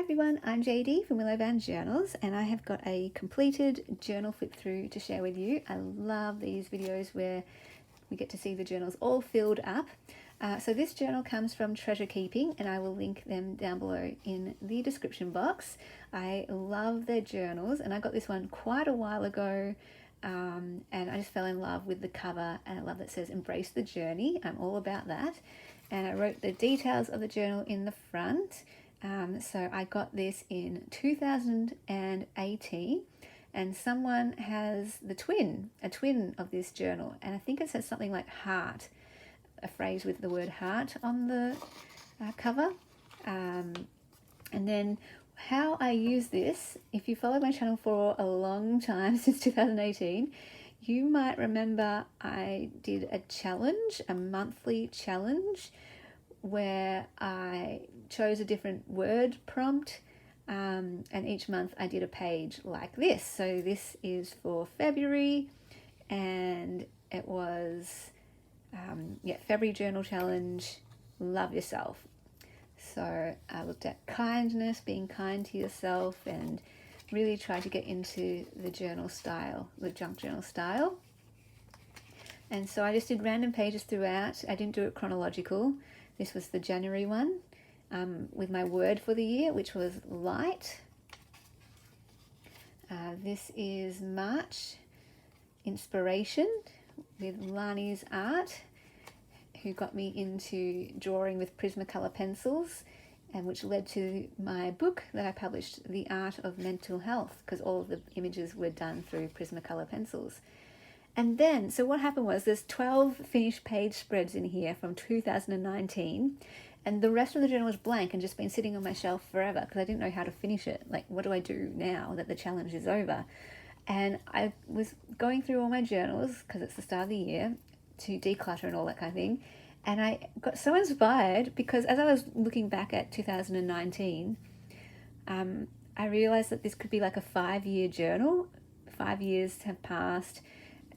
everyone, I'm JD from Willowbound Journals, and I have got a completed journal flip through to share with you. I love these videos where we get to see the journals all filled up. So this journal comes from Treasure Keeping, and I will link them down below in the description box. I love their journals, and I got this one quite a while ago, and I just fell in love with the cover, and I love that it says embrace the journey. I'm all about that. And I wrote the details of the journal in the front. So I got this in 2018, and someone has a twin of this journal, and I think it says something like heart, a phrase with the word heart on the cover. And then how I use this, if you follow my channel for a long time, since 2018, you might remember I did a challenge, a monthly challenge, where I chose a different word prompt, and each month I did a page like this. So this is for February, and it was February journal challenge, love yourself. So I looked at kindness, being kind to yourself, and really tried to get into the journal style, the junk journal style. And so I just did random pages throughout. I didn't do it chronological. This was the January one, with my word for the year, which was light. This is March, inspiration, with Lani's art, who got me into drawing with Prismacolor pencils, and which led to my book that I published, The Art of Mental Health, because all of the images were done through Prismacolor pencils. And then, so what happened was there's 12 finished page spreads in here from 2019, and the rest of the journal was blank and just been sitting on my shelf forever because I didn't know how to finish it. Like, what do I do now that the challenge is over? And I was going through all my journals, because it's the start of the year, to declutter and all that kind of thing. And I got so inspired because as I was looking back at 2019, I realized that this could be like a 5-year journal. 5 years have passed,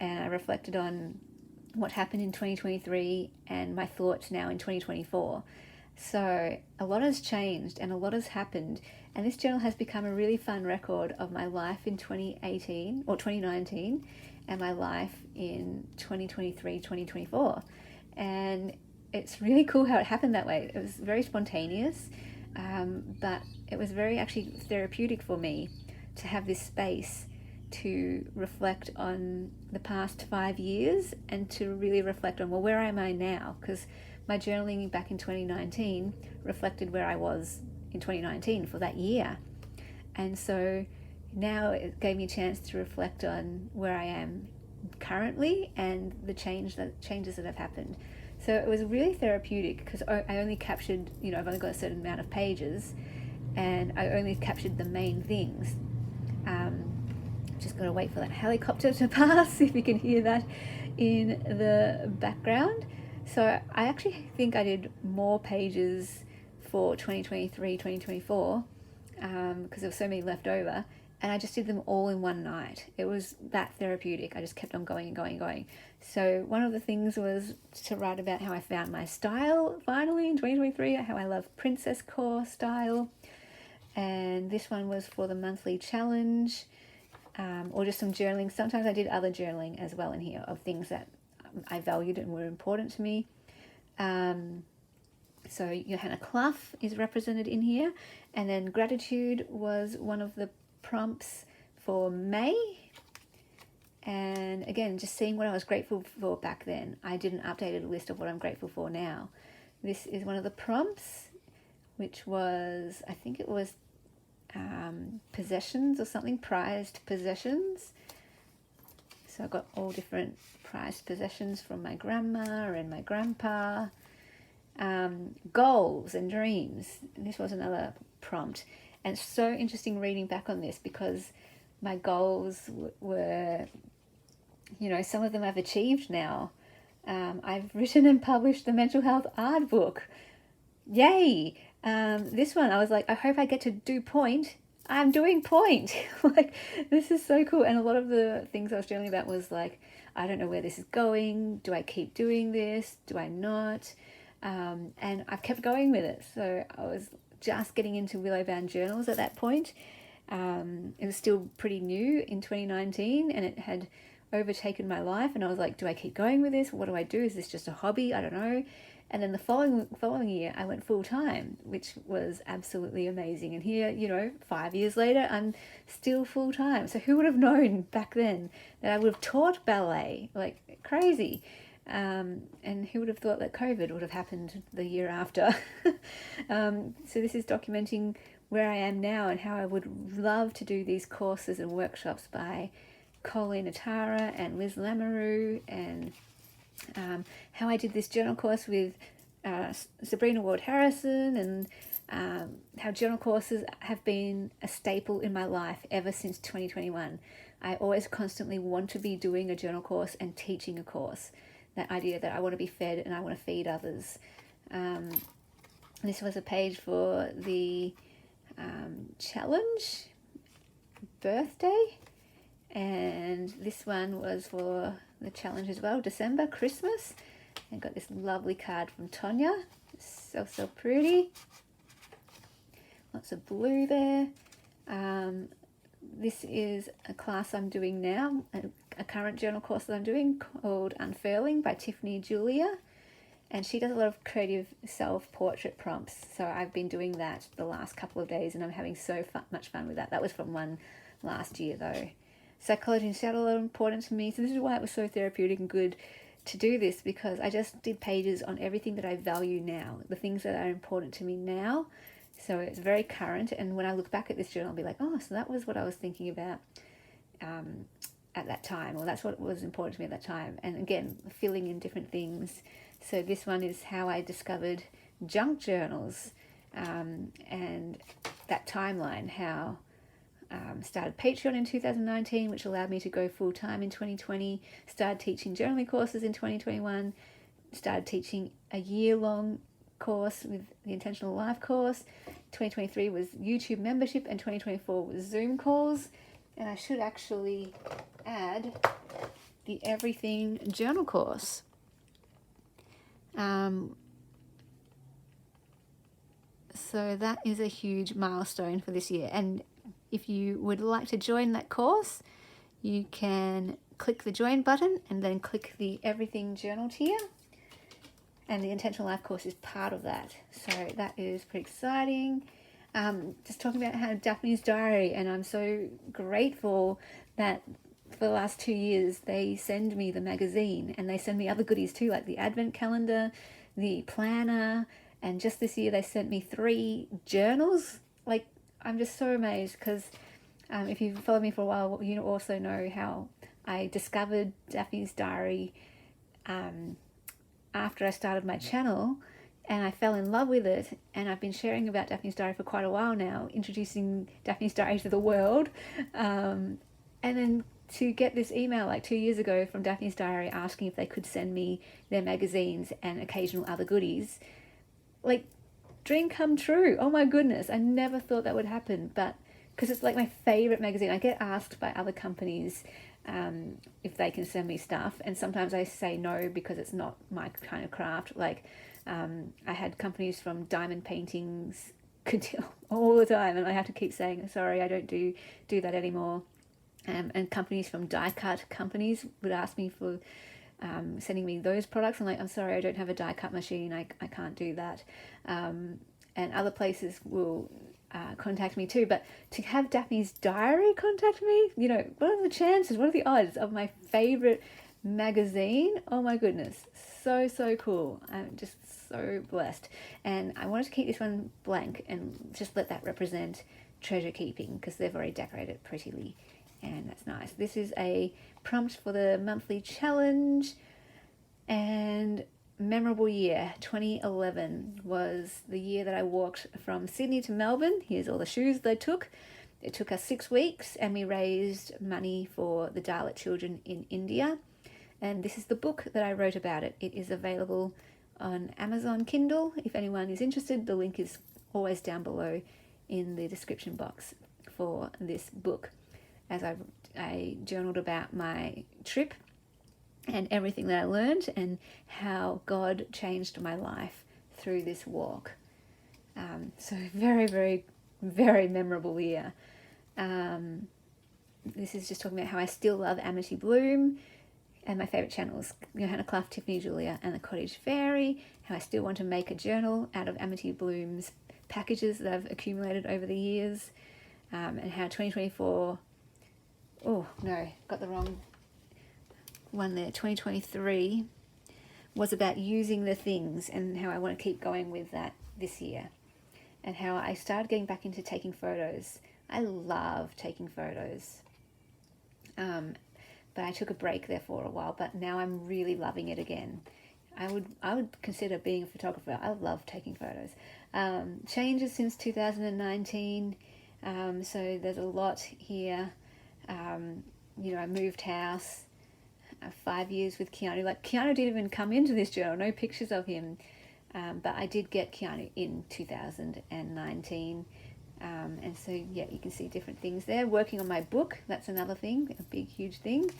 and I reflected on what happened in 2023 and my thoughts now in 2024. So a lot has changed and a lot has happened, and this journal has become a really fun record of my life in 2018 or 2019 and my life in 2023, 2024. And it's really cool how it happened that way. It was very spontaneous, but it was very actually therapeutic for me to have this space to reflect on the past 5 years and to really reflect on, well, where am I now? Because my journaling back in 2019 reflected where I was in 2019 for that year. And so now it gave me a chance to reflect on where I am currently and the changes that have happened. So it was really therapeutic because I only captured, I've only got a certain amount of pages, and I only captured the main things. Just got to wait for that helicopter to pass, if you can hear that in the background. So I actually think I did more pages for 2023, 2024, because there were so many left over, and I just did them all in one night. It was that therapeutic. I just kept on going and going and going. So one of the things was to write about how I found my style finally in 2023, how I love princess core style. And this one was for the monthly challenge, or just some journaling. Sometimes I did other journaling as well in here of things that I valued and were important to me. So Johanna Clough is represented in here. And then gratitude was one of the prompts for May. And again, just seeing what I was grateful for back then. I did an updated list of what I'm grateful for now. This is one of the prompts, which was, I think it was possessions or something, prized possessions. So I've got all different prized possessions from my grandma and my grandpa. Goals and dreams. And this was another prompt. And it's so interesting reading back on this because my goals were, some of them I've achieved now. I've written and published the mental health art book. Yay! This one, I was like, I hope I get to do point. I'm doing point. Like, this is so cool. And a lot of the things I was journaling about was like, I don't know where this is going. Do I keep doing this? Do I not? And I've kept going with it. So I was just getting into willow bound journals at that point. It was still pretty new in 2019, and it had overtaken my life, and I was like, do I keep going with this? What do I do? Is this just a hobby? I don't know. And then the following year I went full time, which was absolutely amazing. And here, 5 years later, I'm still full time. So who would have known back then that I would have taught ballet? Like, crazy. And who would have thought that COVID would have happened the year after? So this is documenting where I am now and how I would love to do these courses and workshops by Colleen Atara and Liz Lamoureux, and how I did this journal course with Sabrina Ward Harrison, and how journal courses have been a staple in my life ever since 2021. I always constantly want to be doing a journal course and teaching a course. That idea that I want to be fed and I want to feed others. This was a page for the challenge birthday, and this one was for the challenge as well, December, Christmas. And got this lovely card from Tonya. So pretty. Lots of blue there. This is a class I'm doing now, a current journal course that I'm doing called Unfurling by Tiffany Julia. And she does a lot of creative self-portrait prompts. So I've been doing that the last couple of days, and I'm having so much fun with that. That was from one last year though. Psychology and shadow are important to me. So this is why it was so therapeutic and good to do this, because I just did pages on everything that I value now, the things that are important to me now. So it's very current. And when I look back at this journal, I'll be like, oh, so that was what I was thinking about at that time, or that's what was important to me at that time. And again, filling in different things. So this one is how I discovered junk journals, and that timeline, how started Patreon in 2019, which allowed me to go full time in 2020, started teaching journaling courses in 2021, started teaching a year-long course with the Intentional Life course. 2023 was YouTube membership, and 2024 was Zoom calls. And I should actually add the Everything Journal course. So that is a huge milestone for this year. And if you would like to join that course, you can click the join button and then click the Everything Journal tier. And the Intentional Life course is part of that. So that is pretty exciting. Just talking about how Daphne's Diary, and I'm so grateful that for the last 2 years they send me the magazine, and they send me other goodies too, like the advent calendar, the planner, and just this year they sent me 3 journals. Like, I'm just so amazed, because if you've followed me for a while, you also know how I discovered Daphne's Diary after I started my channel, and I fell in love with it, and I've been sharing about Daphne's Diary for quite a while now, introducing Daphne's Diary to the world, and then to get this email like 2 years ago from Daphne's Diary asking if they could send me their magazines and occasional other goodies, like, dream come true. Oh my goodness, I never thought that would happen, but because it's like my favorite magazine. I get asked by other companies if they can send me stuff, and sometimes I say no because it's not my kind of craft. Like, I had companies from Diamond Paintings all the time, and I have to keep saying sorry, I don't do that anymore. And companies from die cut companies would ask me for sending me those products. I'm like, I'm sorry, I don't have a die cut machine, I can't do that. And other places will contact me too, but to have Daphne's Diary contact me, what are the chances, what are the odds of my favorite magazine? Oh my goodness, so cool. I'm just so blessed, and I wanted to keep this one blank and just let that represent treasure keeping, because they've already decorated it prettily, and that's nice. This is a prompt for the monthly challenge, and memorable year 2011 was the year that I walked from Sydney to Melbourne. Here's all the shoes they took. It took us 6 weeks, and we raised money for the Dalit children in India. And this is the book that I wrote about it. It is available on Amazon Kindle. If anyone is interested, the link is always down below in the description box for this book, as I journaled about my trip and everything that I learned and how God changed my life through this walk. So very, very, very memorable year. This is just talking about how I still love Amity Bloom and my favourite channels, Johanna Clough, Tiffany Julia and the Cottage Fairy, how I still want to make a journal out of Amity Bloom's packages that I've accumulated over the years, and how 2024, oh no, got the wrong one there, 2023 was about using the things and how I want to keep going with that this year, and how I started getting back into taking photos. I love taking photos. But I took a break there for a while, but now I'm really loving it again. I would consider being a photographer. I love taking photos. Changes since 2019. So there's a lot here. I moved house, 5 years with Keanu. Like, Keanu didn't even come into this journal, no pictures of him. But I did get Keanu in 2019. And so, yeah, you can see different things there. Working on my book, that's another thing, a big, huge thing.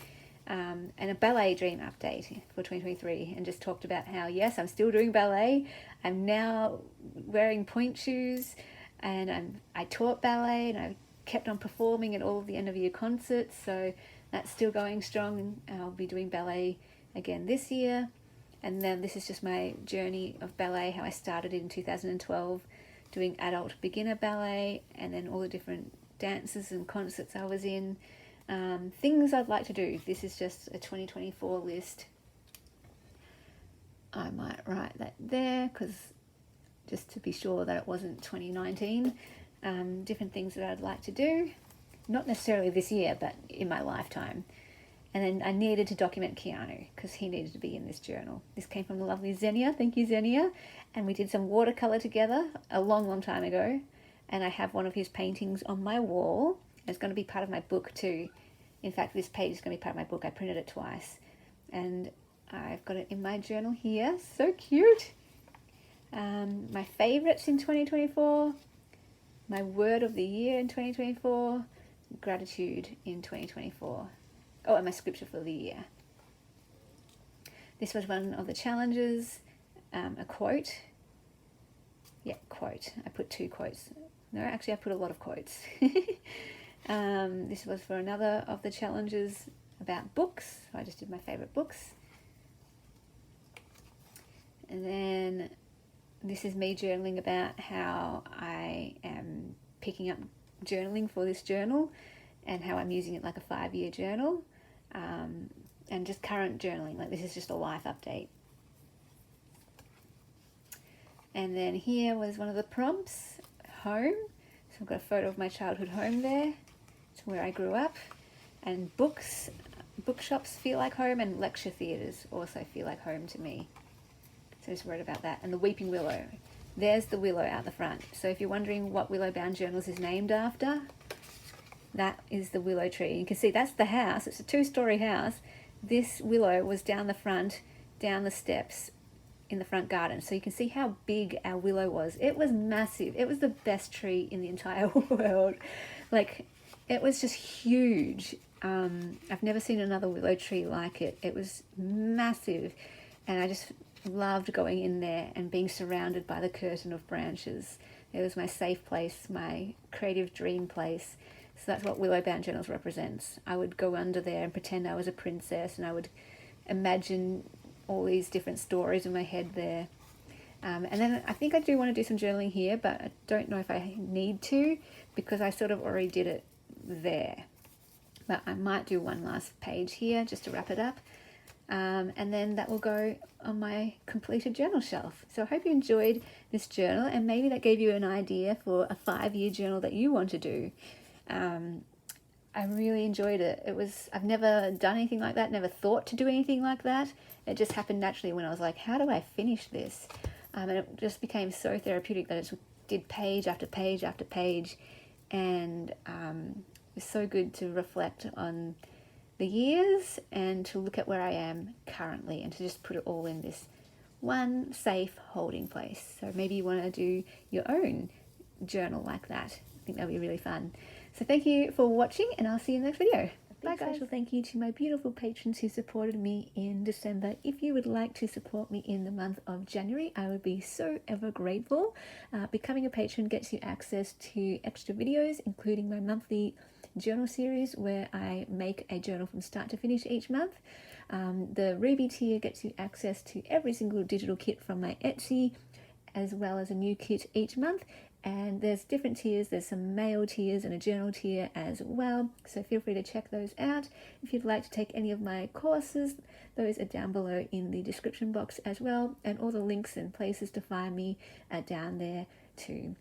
And a ballet dream update for 2023, and just talked about how, yes, I'm still doing ballet. I'm now wearing point shoes, and I taught ballet, and I kept on performing at all of the end of year concerts. So that's still going strong. I'll be doing ballet again this year. And then this is just my journey of ballet, how I started in 2012 doing adult beginner ballet, and then all the different dances and concerts I was in. Things I'd like to do. This is just a 2024 list. I might write that there, because just to be sure that it wasn't 2019. Different things that I'd like to do. Not necessarily this year, but in my lifetime. And then I needed to document Keanu, because he needed to be in this journal. This came from the lovely Xenia. Thank you, Xenia. And we did some watercolour together a long, long time ago. And I have one of his paintings on my wall. It's going to be part of my book too. In fact, this page is going to be part of my book. I printed it twice. And I've got it in my journal here. So cute. My favourites in 2024. My word of the year in 2024. Gratitude in 2024. Oh, and my scripture for the year. This was one of the challenges. A quote. Yeah, quote. I put 2 quotes. No, actually I put a lot of quotes. This was for another of the challenges about books. So I just did my favourite books. And then this is me journaling about how I am picking up journaling for this journal, and how I'm using it like a 5-year journal, and just current journaling. Like, this is just a life update. And then here was one of the prompts, home. So I've got a photo of my childhood home there. It's where I grew up. And books, bookshops feel like home, and lecture theatres also feel like home to me. So I just wrote about that. And the weeping willow. There's the willow out the front. So if you're wondering what Willow Bound Journals is named after, that is the willow tree. You can see that's the house. It's a 2-story house. This willow was down the front, down the steps in the front garden. So you can see how big our willow was. It was massive. It was the best tree in the entire world. Like, it was just huge. I've never seen another willow tree like it. It was massive. And I just loved going in there and being surrounded by the curtain of branches. It was my safe place, my creative dream place. So that's what Willow Bound Journals represents. I would go under there and pretend I was a princess, and I would imagine all these different stories in my head there. And then I think I do want to do some journaling here, but I don't know if I need to, because I sort of already did it there. But I might do one last page here just to wrap it up. And then that will go on my completed journal shelf. So I hope you enjoyed this journal, and maybe that gave you an idea for a 5-year journal that you want to do. I really enjoyed it. I've never done anything like that, never thought to do anything like that. It just happened naturally when I was like, how do I finish this? And it just became so therapeutic that I just did page after page after page. And it was so good to reflect on the years and to look at where I am currently, and to just put it all in this one safe holding place. So maybe you want to do your own journal like that. I think that'll be really fun. So thank you for watching, and I'll see you in the next video. Big special thank you to my beautiful patrons who supported me in December. If you would like to support me in the month of January, I would be so ever grateful. Becoming a patron gets you access to extra videos, including my monthly journal series where I make a journal from start to finish each month. The Ruby tier gets you access to every single digital kit from my Etsy, as well as a new kit each month. And there's different tiers. There's some mail tiers and a journal tier as well, so feel free to check those out. If you'd like to take any of my courses, those are down below in the description box as well, and all the links and places to find me are down there too.